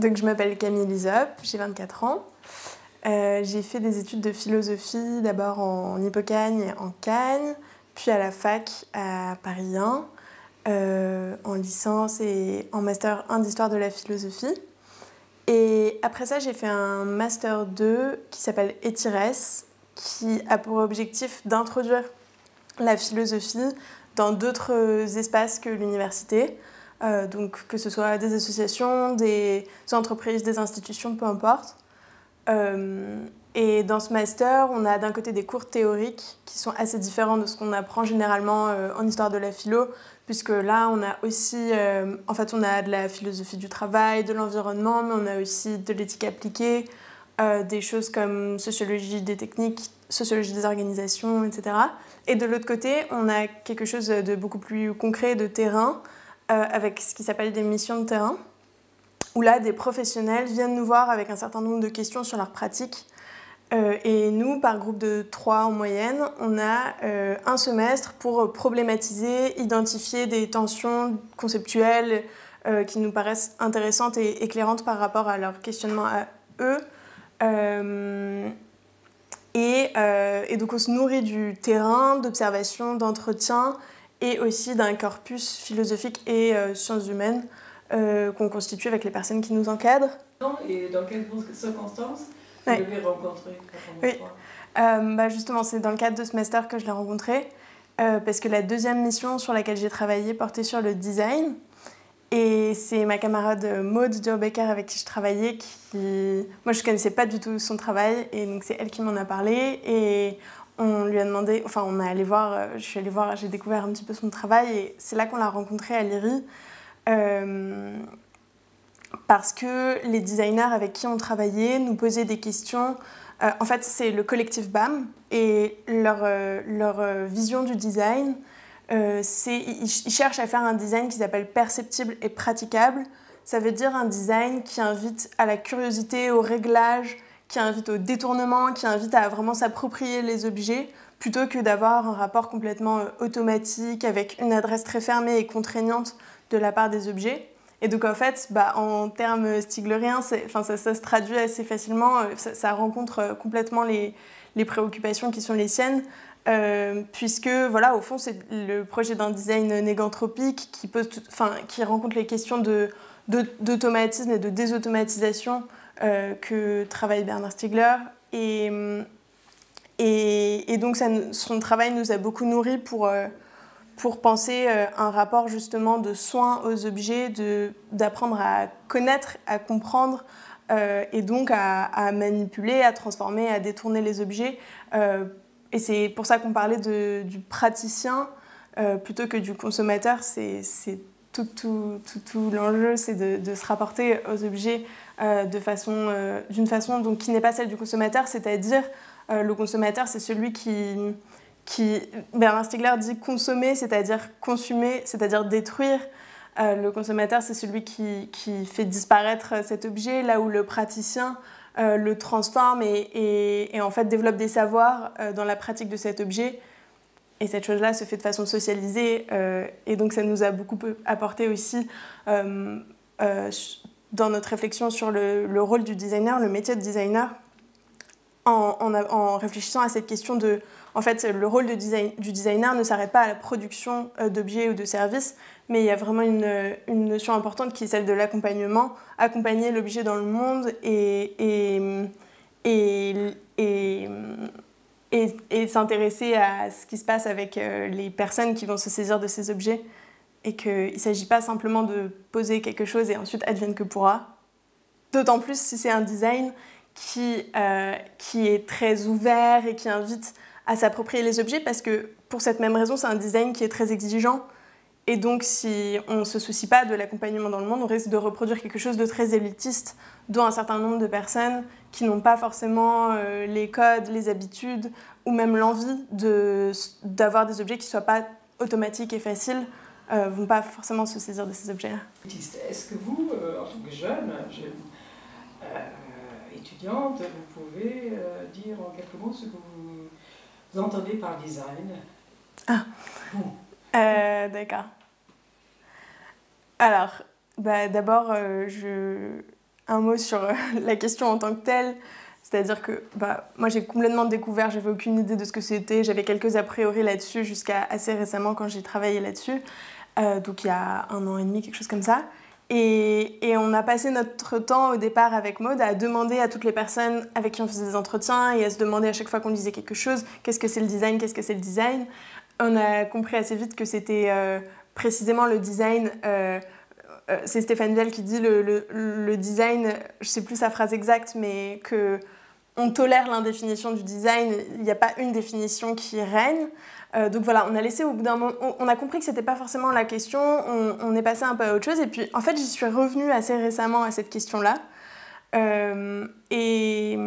Donc je m'appelle Camille Lysop, j'ai 24 ans. J'ai fait des études de philosophie, d'abord en Hippocagne, en Cagne, puis à la fac à Paris 1, en licence et en master 1 d'histoire de la philosophie. Et après ça, j'ai fait un master 2 qui s'appelle ETIRES, qui a pour objectif d'introduire la philosophie dans d'autres espaces que l'université. Donc que ce soit des associations, des entreprises, des institutions, peu importe. Et dans ce master, on a d'un côté des cours théoriques qui sont assez différents de ce qu'on apprend généralement en histoire de la philo, puisque là, on a aussi, en fait, on a de la philosophie du travail, de l'environnement, mais on a aussi de l'éthique appliquée, des choses comme sociologie des techniques, sociologie des organisations, etc. Et de l'autre côté, on a quelque chose de beaucoup plus concret, de terrain, avec ce qui s'appelle des missions de terrain, où là, des professionnels viennent nous voir avec un certain nombre de questions sur leur pratique. Et nous, par groupe de 3 en moyenne, on a un semestre pour problématiser, identifier des tensions conceptuelles qui nous paraissent intéressantes et éclairantes par rapport à leur questionnement à eux. Et donc on se nourrit du terrain, d'observation, d'entretien et aussi d'un corpus philosophique et sciences humaines qu'on constitue avec les personnes qui nous encadrent. Et dans quelles circonstances vous l'avez rencontré? Oui, justement, c'est dans le cadre de ce master que je l'ai rencontré, parce que la deuxième mission sur laquelle j'ai travaillé portait sur le design. Et c'est ma camarade Maud Dürbecker avec qui je travaillais, moi je ne connaissais pas du tout son travail, et donc c'est elle qui m'en a parlé. Et on lui a demandé, enfin on est allé voir, je suis allée voir, j'ai découvert un petit peu son travail, et c'est là qu'on l'a rencontré à l'IRI. Parce que les designers avec qui on travaillait nous posaient des questions. En fait, c'est le collectif BAM, et leur vision du design, ils cherchent à faire un design qui s'appelle perceptible et praticable. Ça veut dire un design qui invite à la curiosité, au réglage, qui invite au détournement, qui invite à vraiment s'approprier les objets, plutôt que d'avoir un rapport complètement automatique avec une adresse très fermée et contraignante de la part des objets. Et donc en fait, en termes stigleriens, ça se traduit assez facilement, ça rencontre complètement les préoccupations qui sont les siennes, puisque voilà, au fond, c'est le projet d'un design néganthropique qui rencontre les questions d'automatisme et de désautomatisation que travaille Bernard Stiegler. Et donc son travail nous a beaucoup nourris pour penser un rapport justement de soin aux objets, d'apprendre à connaître, à comprendre et donc à manipuler, à transformer, à détourner les objets. Et c'est pour ça qu'on parlait du praticien plutôt que du consommateur. C'est tout l'enjeu, c'est de se rapporter aux objets d'une façon donc, qui n'est pas celle du consommateur, c'est-à-dire le consommateur, c'est celui qui Bernard Stiegler dit consommer, c'est-à-dire consumer, c'est-à-dire détruire. Le consommateur, c'est celui qui fait disparaître cet objet, là où le praticien le transforme et en fait développe des savoirs dans la pratique de cet objet. Et cette chose-là se fait de façon socialisée. Et donc ça nous a beaucoup apporté aussi dans notre réflexion sur le rôle du designer, le métier de designer, en réfléchissant à cette question de... En fait, le rôle du designer ne s'arrête pas à la production d'objets ou de services, mais il y a vraiment une notion importante qui est celle de l'accompagnement, accompagner l'objet dans le monde et s'intéresser à ce qui se passe avec les personnes qui vont se saisir de ces objets, et qu'il ne s'agit pas simplement de poser quelque chose et ensuite advienne que pourra. D'autant plus si c'est un design qui est très ouvert et qui invite à s'approprier les objets, parce que pour cette même raison, c'est un design qui est très exigeant. Et donc, si on ne se soucie pas de l'accompagnement dans le monde, on risque de reproduire quelque chose de très élitiste, dont un certain nombre de personnes qui n'ont pas forcément les codes, les habitudes, ou même l'envie d'avoir des objets qui ne soient pas automatiques et faciles, ne vont pas forcément se saisir de ces objets-là. Est-ce que vous, en tant que jeune étudiante, vous pouvez dire en quelques mots ce que vous entendez par design? D'accord. Alors, d'abord, un mot sur la question en tant que telle. C'est-à-dire que moi, j'ai complètement découvert, j'avais aucune idée de ce que c'était. J'avais quelques a priori là-dessus jusqu'à assez récemment quand j'ai travaillé là-dessus. Donc il y a 1 an et demi, quelque chose comme ça. Et on a passé notre temps au départ avec Maud à demander à toutes les personnes avec qui on faisait des entretiens et à se demander à chaque fois qu'on disait quelque chose, qu'est-ce que c'est le design, qu'est-ce que c'est le design. On a compris assez vite que c'était précisément le design. C'est Stéphane Vial qui dit le design, je ne sais plus sa phrase exacte, mais qu'on tolère l'indéfinition du design, il n'y a pas une définition qui règne. Donc voilà, on a laissé au bout d'un moment, on a compris que c'était pas forcément la question, on est passé un peu à autre chose, et puis en fait j'y suis revenue assez récemment à cette question-là, et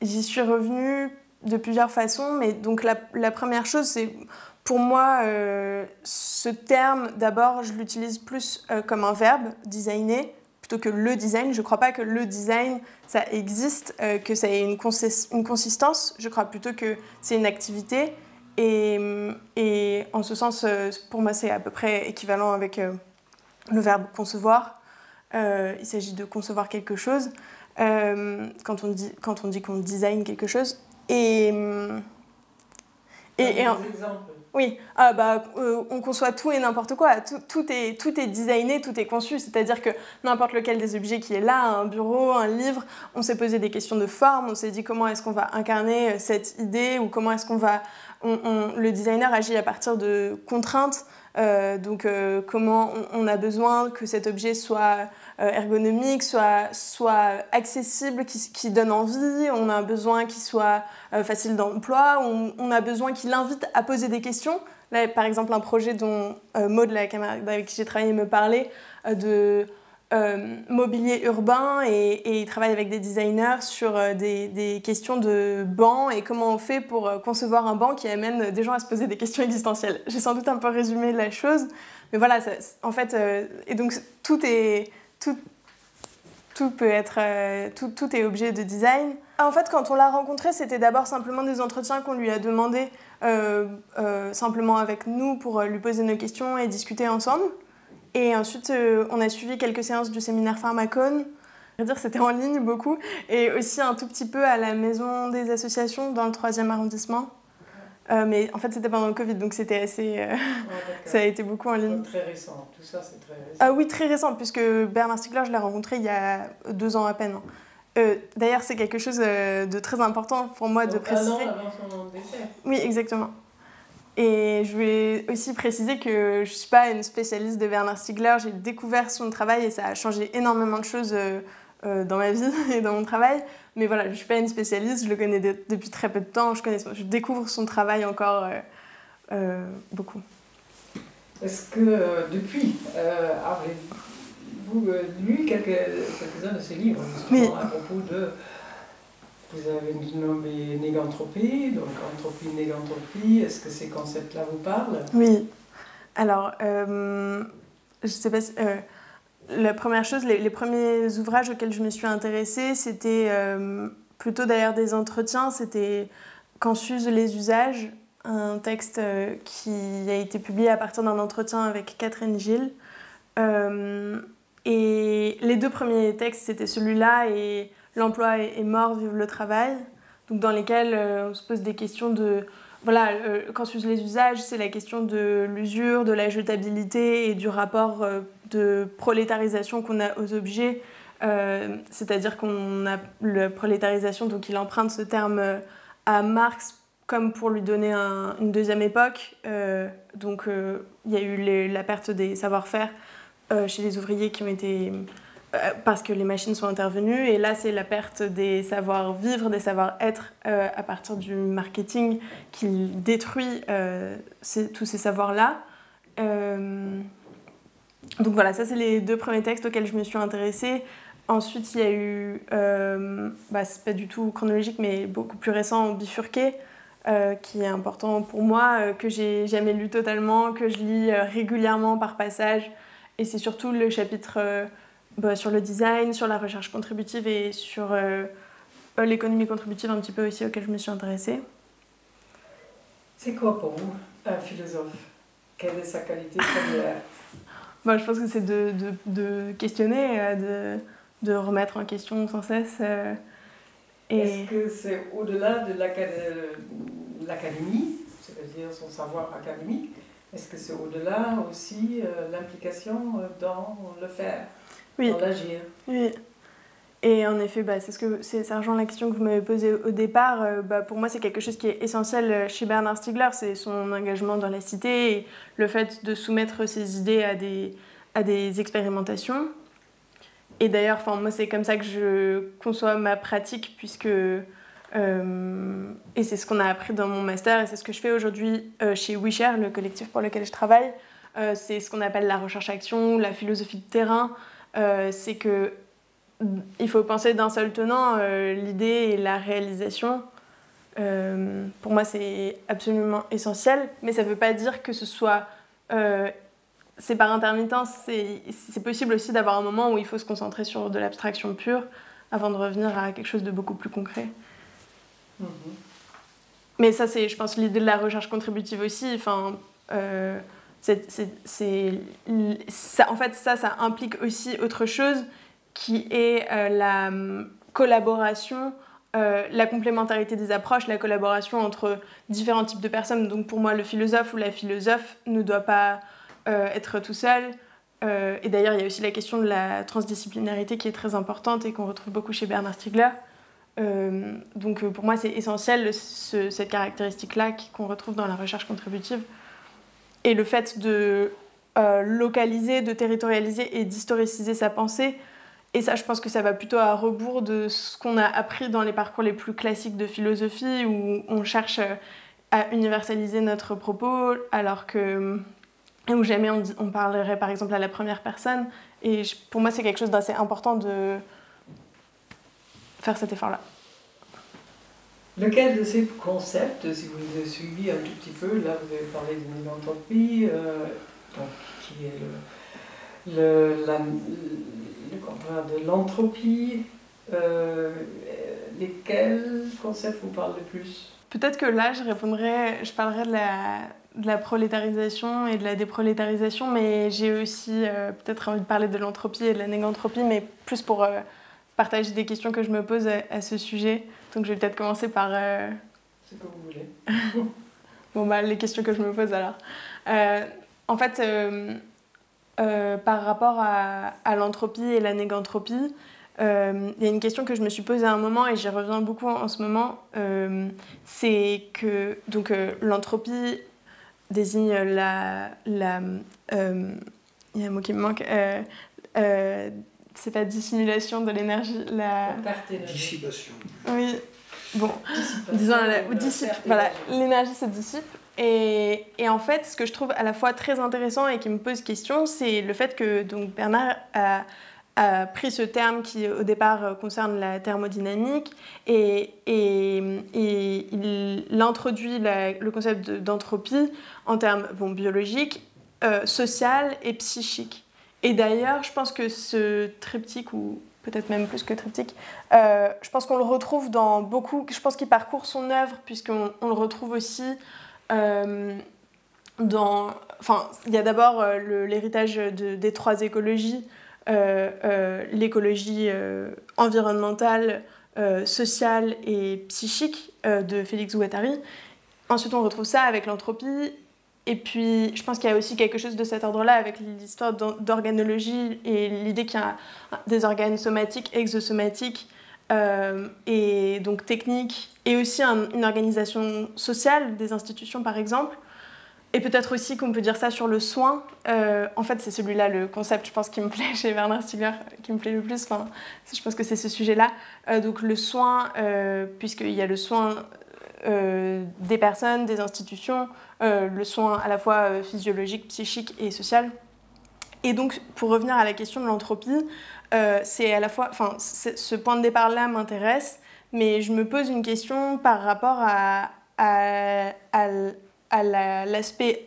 j'y suis revenue de plusieurs façons, mais donc la première chose c'est, pour moi, ce terme, d'abord je l'utilise plus comme un verbe, designer, plutôt que le design. Je crois pas que le design, ça existe, que ça ait une consistance, je crois plutôt que c'est une activité. Et en ce sens, pour moi, c'est à peu près équivalent avec le verbe concevoir. Il s'agit de concevoir quelque chose quand on dit qu'on design quelque chose. Oui, on conçoit tout et n'importe quoi. Tout est designé, tout est conçu. C'est-à-dire que n'importe lequel des objets qui est là, un bureau, un livre, on s'est posé des questions de forme, on s'est dit comment est-ce qu'on va incarner cette idée ou comment est-ce qu'on va... le designer agit à partir de contraintes. Comment on a besoin que cet objet soit ergonomique, soit accessible, qui donne envie, on a besoin qu'il soit facile d'emploi, on a besoin qu'il invite à poser des questions. Là, par exemple, un projet dont Maud, la camarade avec qui j'ai travaillé, me parlait de mobilier urbain et il travaille avec des designers sur des questions de bancs et comment on fait pour concevoir un banc qui amène des gens à se poser des questions existentielles. J'ai sans doute un peu résumé la chose, mais voilà, en fait, et donc tout est objet de design. En fait, quand on l'a rencontré, c'était d'abord simplement des entretiens qu'on lui a demandé simplement avec nous pour lui poser nos questions et discuter ensemble. Et ensuite, on a suivi quelques séances du séminaire Pharmacone. Je veux dire, c'était en ligne beaucoup. Et aussi un tout petit peu à la Maison des Associations dans le 3e arrondissement. Mais en fait, c'était pendant le Covid, donc c'était assez... ça a été beaucoup en ligne. Très récent, tout ça c'est très récent. Oui, très récent, puisque Bernard Stiegler, je l'ai rencontré il y a 2 ans à peine. D'ailleurs, c'est quelque chose de très important pour moi de préciser. 1 an avant son décès. Oui, exactement. Et je voulais aussi préciser que je ne suis pas une spécialiste de Bernard Stiegler. J'ai découvert son travail et ça a changé énormément de choses dans ma vie et dans mon travail. Mais voilà, je ne suis pas une spécialiste, je le connais depuis très peu de temps. Je découvre son travail encore beaucoup. Est-ce que depuis, avez-vous lu quelques-uns de ses livres, justement, oui, à propos de... Vous avez nommé négantropie, donc entropie, négantropie. Est-ce que ces concepts-là vous parlent? Oui. Alors, je ne sais pas si... la première chose, les premiers ouvrages auxquels je me suis intéressée, c'était plutôt derrière des entretiens. C'était Quand s'usent les usages, un texte qui a été publié à partir d'un entretien avec Catherine Gilles. Et les 2 premiers textes, c'était celui-là et L'emploi est mort, vive le travail, donc dans lesquels on se pose des questions de... Voilà, quand s'usent les usages, c'est la question de l'usure, de la jetabilité et du rapport de prolétarisation qu'on a aux objets. C'est-à-dire qu'on a la prolétarisation, donc il emprunte ce terme à Marx comme pour lui donner une deuxième époque. Il y a eu la perte des savoir-faire chez les ouvriers qui ont été... parce que les machines sont intervenues, et là c'est la perte des savoir-vivre, des savoir-être à partir du marketing qui détruit tous ces savoirs-là. Donc voilà, ça c'est les 2 premiers textes auxquels je me suis intéressée. Ensuite il y a eu, c'est pas du tout chronologique mais beaucoup plus récent, Bifurqué, qui est important pour moi, que j'ai jamais lu totalement, que je lis régulièrement par passage, et c'est surtout le chapitre... sur le design, sur la recherche contributive et sur l'économie contributive un petit peu aussi auquel je me suis intéressée. C'est quoi pour vous un philosophe? Quelle est sa qualité première? Je pense que c'est de questionner, de remettre en question sans cesse. Est-ce que c'est au-delà de l'académie, c'est-à-dire son savoir académique, est-ce que c'est au-delà aussi l'implication dans le faire, dans l'agir? Oui. Et en effet, ça rejoint la question que vous m'avez posée au départ. Pour moi, c'est quelque chose qui est essentiel chez Bernard Stiegler, c'est son engagement dans la cité et le fait de soumettre ses idées à des expérimentations. Et d'ailleurs, moi, c'est comme ça que je conçois ma pratique, puisque... et c'est ce qu'on a appris dans mon master, et c'est ce que je fais aujourd'hui chez WeShare, le collectif pour lequel je travaille. C'est ce qu'on appelle la recherche-action, la philosophie de terrain. C'est que il faut penser d'un seul tenant, l'idée et la réalisation. Pour moi, c'est absolument essentiel, mais ça ne veut pas dire que ce soit... c'est par intermittence, c'est possible aussi d'avoir un moment où il faut se concentrer sur de l'abstraction pure avant de revenir à quelque chose de beaucoup plus concret. Mm-hmm. Mais ça, c'est, je pense, l'idée de la recherche contributive aussi. En fait, ça implique aussi autre chose qui est la collaboration, la complémentarité des approches, la collaboration entre différents types de personnes. Donc pour moi, le philosophe ou la philosophe ne doit pas être tout seul. Et d'ailleurs, il y a aussi la question de la transdisciplinarité qui est très importante et qu'on retrouve beaucoup chez Bernard Stiegler. Donc pour moi, c'est essentiel cette caractéristique-là qu'on retrouve dans la recherche contributive. Et le fait de localiser, de territorialiser et d'historiciser sa pensée. Et ça, je pense que ça va plutôt à rebours de ce qu'on a appris dans les parcours les plus classiques de philosophie, où on cherche à universaliser notre propos, alors que... où jamais on parlerait par exemple à la première personne. Et pour moi, c'est quelque chose d'assez important de faire cet effort-là. Lequel de ces concepts, si vous les avez suivis un tout petit peu, là vous avez parlé de négantropie, qui est le contraire de l'entropie, lesquels concepts vous parlent le plus? Peut-être que là, je parlerai de la prolétarisation et de la déprolétarisation, mais j'ai aussi peut-être envie de parler de l'entropie et de la négantropie, mais plus pour partager des questions que je me pose à ce sujet. Donc je vais peut-être commencer par... C'est comme vous voulez. Bon, les questions que je me pose alors. En fait, par rapport à l'entropie et la négantropie, il y a une question que je me suis posée à un moment et j'y reviens beaucoup en ce moment. C'est que l'entropie désigne il y a un mot qui me manque. C'est pas dissimulation de l'énergie, la dissipation. Oui, bon, disons voilà, l'énergie se dissipe. Et en fait, ce que je trouve à la fois très intéressant et qui me pose question, c'est le fait que donc, Bernard a pris ce terme qui au départ concerne la thermodynamique et il introduit le concept d'entropie en termes biologiques, social et psychique. Et d'ailleurs, je pense que ce triptyque, ou peut-être même plus que triptyque, je pense qu'on le retrouve dans beaucoup... Je pense qu'il parcourt son œuvre, puisqu'on le retrouve aussi dans... Enfin, il y a d'abord l'héritage des trois écologies, l'écologie environnementale, sociale et psychique de Félix Guattari. Ensuite, on retrouve ça avec l'entropie. Et puis, je pense qu'il y a aussi quelque chose de cet ordre-là avec l'histoire d'organologie et l'idée qu'il y a des organes somatiques, exosomatiques, et donc techniques, et aussi une organisation sociale des institutions, par exemple. Et peut-être aussi qu'on peut dire ça sur le soin. En fait, c'est celui-là, le concept, je pense, qui me plaît chez Bernard Stiegler, qui me plaît le plus. Enfin, je pense que c'est ce sujet-là. Donc le soin, puisqu'il y a le soin... des personnes, des institutions, le soin à la fois physiologique, psychique et social. Et donc, pour revenir à la question de l'entropie, c'est à la fois, ce point de départ-là m'intéresse, mais je me pose une question par rapport à l'aspect,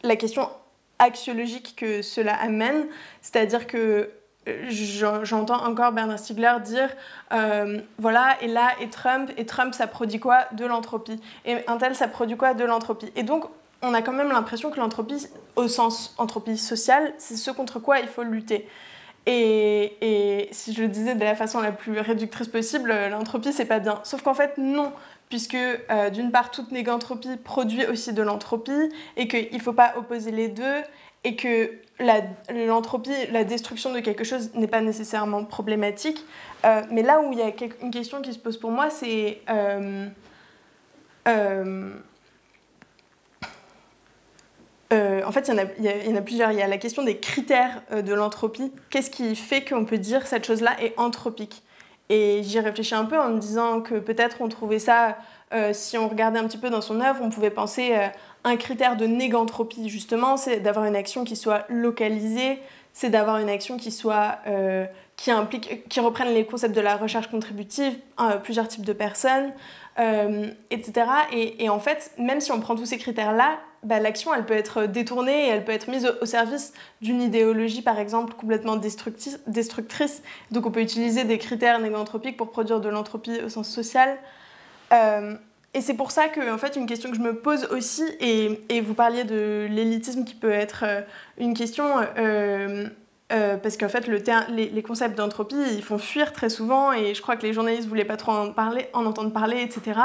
la question axiologique que cela amène, c'est-à-dire que j'entends encore Bernard Stiegler dire voilà, et là, et Trump, ça produit quoi? De l'entropie. Et un tel, ça produit quoi? De l'entropie. Et donc, on a quand même l'impression que l'entropie, au sens entropie sociale, c'est ce contre quoi il faut lutter. Et si je le disais de la façon la plus réductrice possible, l'entropie, c'est pas bien. Sauf qu'en fait, non, puisque d'une part, toute négantropie produit aussi de l'entropie, et qu'il ne faut pas opposer les deux, et que l'entropie, la destruction de quelque chose n'est pas nécessairement problématique. Mais là où il y a une question qui se pose pour moi, c'est... en fait, il y en a plusieurs. Il y a la question des critères de l'entropie. Qu'est-ce qui fait qu'on peut dire cette chose-là est anthropique? Et j'y réfléchis un peu en me disant que peut-être on trouvait ça, si on regardait un petit peu dans son œuvre, on pouvait penser un critère de négantropie, justement, c'est d'avoir une action qui soit localisée, c'est d'avoir une action qui soit... qui reprenne les concepts de la recherche contributive, plusieurs types de personnes, etc. Et en fait, même si on prend tous ces critères-là, l'action, elle peut être détournée et elle peut être mise au service d'une idéologie, par exemple, complètement destructrice. Donc on peut utiliser des critères négantropiques pour produire de l'entropie au sens social. Et c'est pour ça que, en fait, une question que je me pose aussi, et vous parliez de l'élitisme qui peut être une question... parce qu'en fait, les concepts d'entropie, ils font fuir très souvent, et je crois que les journalistes ne voulaient pas trop en entendre parler, etc.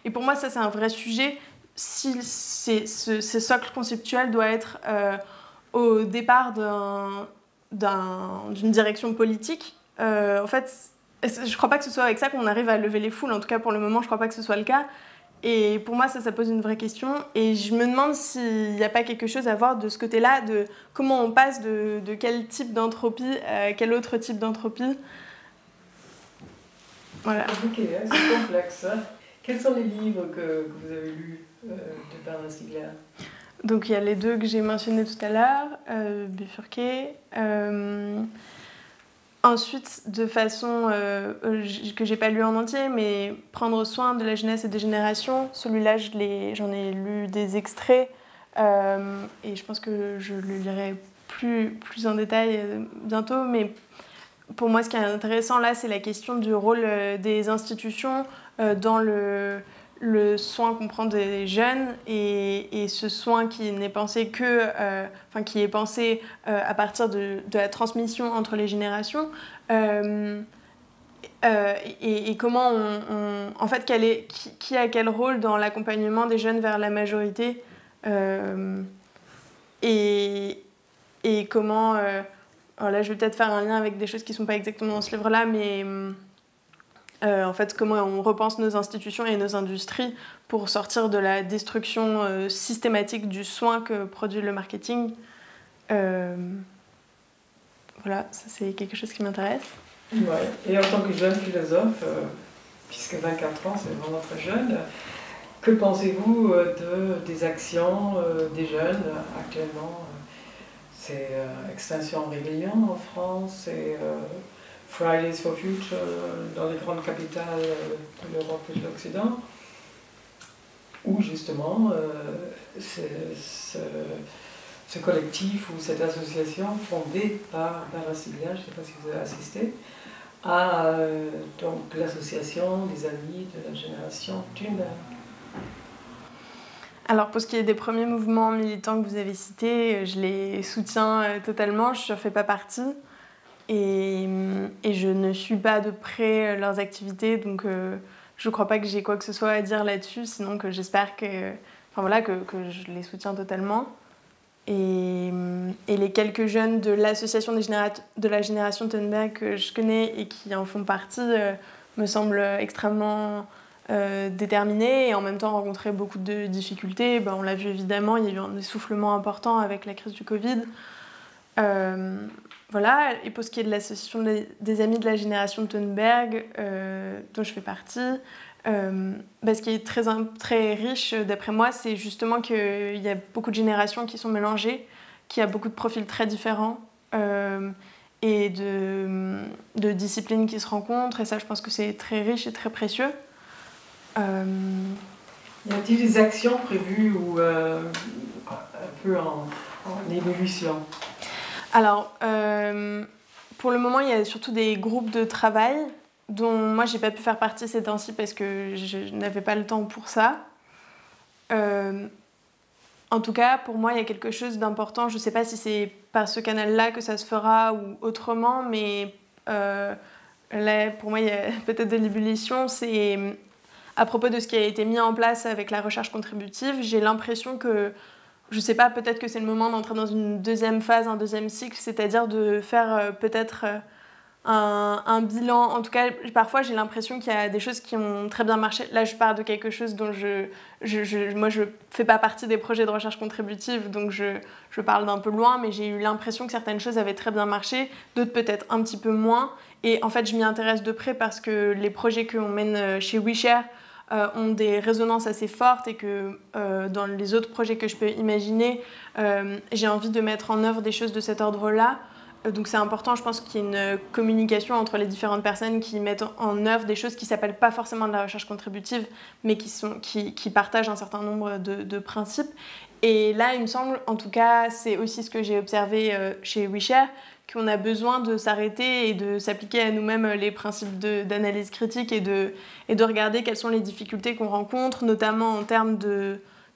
Et pour moi, ça, c'est un vrai sujet. Si ce socle conceptuel doit être au départ d'une direction politique, en fait, je ne crois pas que ce soit avec ça qu'on arrive à lever les foules. En tout cas, pour le moment, je ne crois pas que ce soit le cas. Et pour moi, ça pose une vraie question. Et je me demande s'il n'y a pas quelque chose à voir de ce côté-là, de comment on passe de quel type d'entropie à quel autre type d'entropie. Voilà. Ok, hein, c'est complexe. Hein. Quels sont les livres que vous avez lus de Bernard Stiegler? Donc il y a les deux que j'ai mentionnés tout à l'heure, bifurqués. Ensuite, de façon que j'ai pas lu en entier, mais Prendre soin de la jeunesse et des générations, celui-là, j'en ai lu des extraits et je pense que je le lirai plus en détail bientôt. Mais pour moi, ce qui est intéressant là, c'est la question du rôle des institutions dans le soin qu'on prend des jeunes et ce soin qui n'est pensé qui est pensé à partir de la transmission entre les générations et comment en fait qui a quel rôle dans l'accompagnement des jeunes vers la majorité et comment alors là je vais peut-être faire un lien avec des choses qui ne sont pas exactement dans ce livre-là, mais en fait, comment on repense nos institutions et nos industries pour sortir de la destruction systématique du soin que produit le marketing. Voilà, ça c'est quelque chose qui m'intéresse. Ouais. Et en tant que jeune philosophe, puisque 24 ans c'est vraiment très jeune, que pensez-vous des actions des jeunes actuellement? C'est Extinction Rebellion en France, c'est... Fridays for Future dans les grandes capitales de l'Europe et de l'Occident, où justement ce collectif ou cette association fondée par Bernard Stiegler, je ne sais pas si vous avez assisté, à donc l'association des amis de la génération Thunberg. Alors pour ce qui est des premiers mouvements militants que vous avez cités, je les soutiens totalement, je n'en fais pas partie. Et je ne suis pas de près leurs activités, donc je ne crois pas que j'ai quoi que ce soit à dire là-dessus, sinon que j'espère que je les soutiens totalement. Et les quelques jeunes de l'association de la génération Thunberg que je connais et qui en font partie me semblent extrêmement déterminés et en même temps rencontraient beaucoup de difficultés. On l'a vu évidemment, il y a eu un essoufflement important avec la crise du Covid. Voilà, et pour ce qui est de l'association des amis de la génération Thunberg, dont je fais partie, ce qui est très, très riche, d'après moi, c'est justement qu'il y a beaucoup de générations qui sont mélangées, qu'il y a beaucoup de profils très différents et de disciplines qui se rencontrent, et ça, je pense que c'est très riche et très précieux. Y a-t-il des actions prévues ou un peu en évolution? Alors, pour le moment, il y a surtout des groupes de travail dont moi, je n'ai pas pu faire partie ces temps-ci parce que je n'avais pas le temps pour ça. en tout cas, pour moi, il y a quelque chose d'important. Je ne sais pas si c'est par ce canal-là que ça se fera ou autrement, mais là, pour moi, il y a peut-être de l'ébullition. C'est à propos de ce qui a été mis en place avec la recherche contributive. J'ai l'impression que, je ne sais pas, peut-être que c'est le moment d'entrer dans une deuxième phase, un deuxième cycle, c'est-à-dire de faire peut-être un bilan. En tout cas, parfois, j'ai l'impression qu'il y a des choses qui ont très bien marché. Là, je parle de quelque chose dont moi, je ne fais pas partie des projets de recherche contributive, donc je parle d'un peu loin, mais j'ai eu l'impression que certaines choses avaient très bien marché, d'autres peut-être un petit peu moins. Et en fait, je m'y intéresse de près parce que les projets qu'on mène chez WeShare ont des résonances assez fortes et que dans les autres projets que je peux imaginer, j'ai envie de mettre en œuvre des choses de cet ordre-là. Donc c'est important, je pense qu'il y ait une communication entre les différentes personnes qui mettent en œuvre des choses qui ne s'appellent pas forcément de la recherche contributive, mais qui partagent un certain nombre de principes. Et là, il me semble, en tout cas, c'est aussi ce que j'ai observé chez WeShare, qu'on a besoin de s'arrêter et de s'appliquer à nous-mêmes les principes d'analyse critique et de regarder quelles sont les difficultés qu'on rencontre, notamment en termes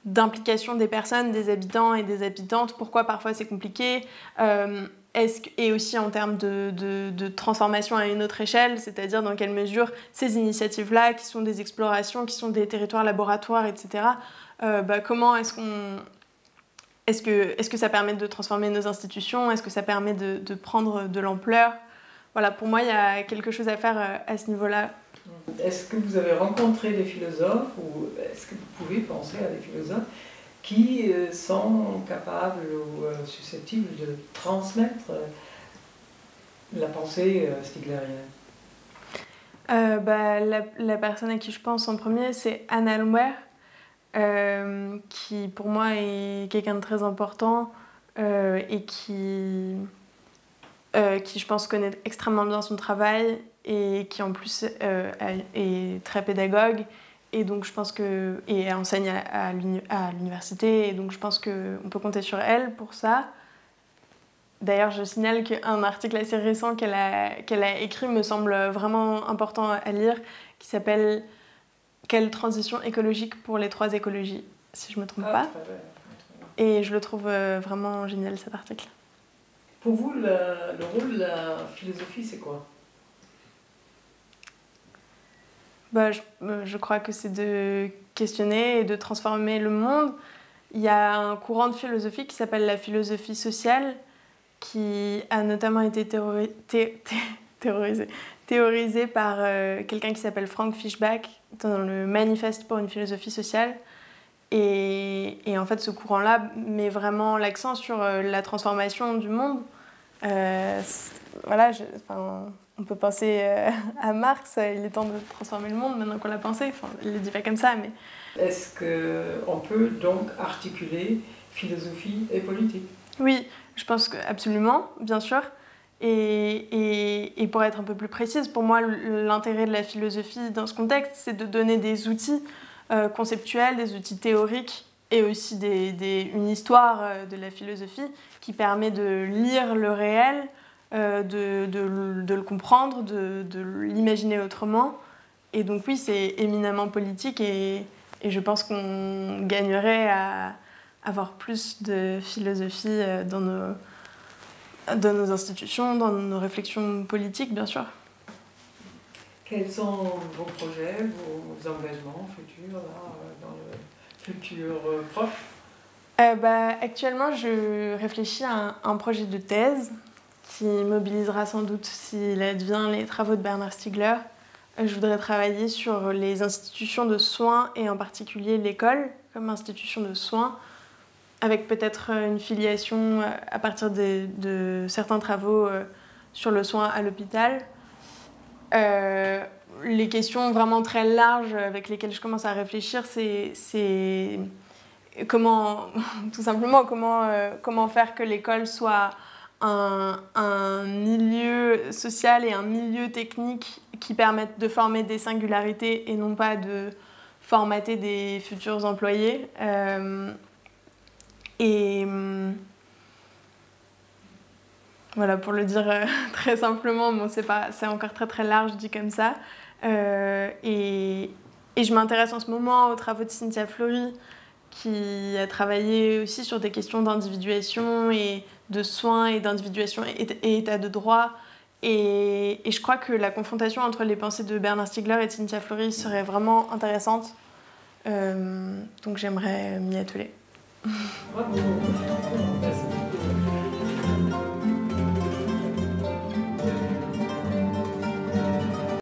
d'implication des personnes, des habitants et des habitantes, pourquoi parfois c'est compliqué, et aussi en termes de transformation à une autre échelle, c'est-à-dire dans quelle mesure ces initiatives-là, qui sont des explorations, qui sont des territoires laboratoires, etc., comment est-ce que ça permet de transformer nos institutions? Est-ce que ça permet de prendre de l'ampleur? Voilà, pour moi, il y a quelque chose à faire à ce niveau-là. Est-ce que vous avez rencontré des philosophes ou est-ce que vous pouvez penser à des philosophes qui sont capables ou susceptibles de transmettre la pensée stiglérienne? La personne à qui je pense en premier, c'est Anna Almware, qui pour moi est quelqu'un de très important et qui, je pense, connaît extrêmement bien son travail et qui en plus est très pédagogue et donc je pense et enseigne à l'université, et donc je pense qu'on peut compter sur elle pour ça. D'ailleurs, je signale qu'un article assez récent qu'elle a écrit me semble vraiment important à lire, qui s'appelle « Quelle transition écologique pour les 3 écologies ?» si je ne me trompe pas. Très bien. Et je le trouve vraiment génial, cet article. Pour vous, le rôle de la philosophie, c'est quoi? Je crois que c'est de questionner et de transformer le monde. Il y a un courant de philosophie qui s'appelle la philosophie sociale, qui a notamment été théorisé par quelqu'un qui s'appelle Frank Fischbach dans le Manifeste pour une philosophie sociale. Et en fait, ce courant-là met vraiment l'accent sur la transformation du monde. On peut penser à Marx, il est temps de transformer le monde maintenant qu'on l'a pensé. Enfin, il ne le dit pas comme ça, mais... Est-ce qu'on peut donc articuler philosophie et politique? Oui, je pense que absolument, bien sûr. Et pour être un peu plus précise, pour moi, l'intérêt de la philosophie dans ce contexte, c'est de donner des outils conceptuels, des outils théoriques et aussi une histoire de la philosophie qui permet de lire le réel, de le comprendre, de l'imaginer autrement. Et donc oui, c'est éminemment politique et je pense qu'on gagnerait à avoir plus de philosophie dans nos institutions, dans nos réflexions politiques, bien sûr. Quels sont vos projets, vos engagements futurs, dans le futur proche? Actuellement, je réfléchis à un projet de thèse qui mobilisera sans doute, s'il advient, les travaux de Bernard Stiegler. Je voudrais travailler sur les institutions de soins et en particulier l'école comme institution de soins, avec peut-être une filiation à partir de certains travaux sur le soin à l'hôpital. Les questions vraiment très larges avec lesquelles je commence à réfléchir, c'est comment, tout simplement, comment faire que l'école soit un milieu social et un milieu technique qui permettent de former des singularités et non pas de formater des futurs employés. Voilà, pour le dire très simplement, bon, c'est encore très très large dit comme ça. Et je m'intéresse en ce moment aux travaux de Cynthia Fleury, qui a travaillé aussi sur des questions d'individuation et de soins et d'individuation et état de droit. Et je crois que la confrontation entre les pensées de Bernard Stiegler et de Cynthia Fleury serait vraiment intéressante. Donc j'aimerais m'y atteler. Bravo.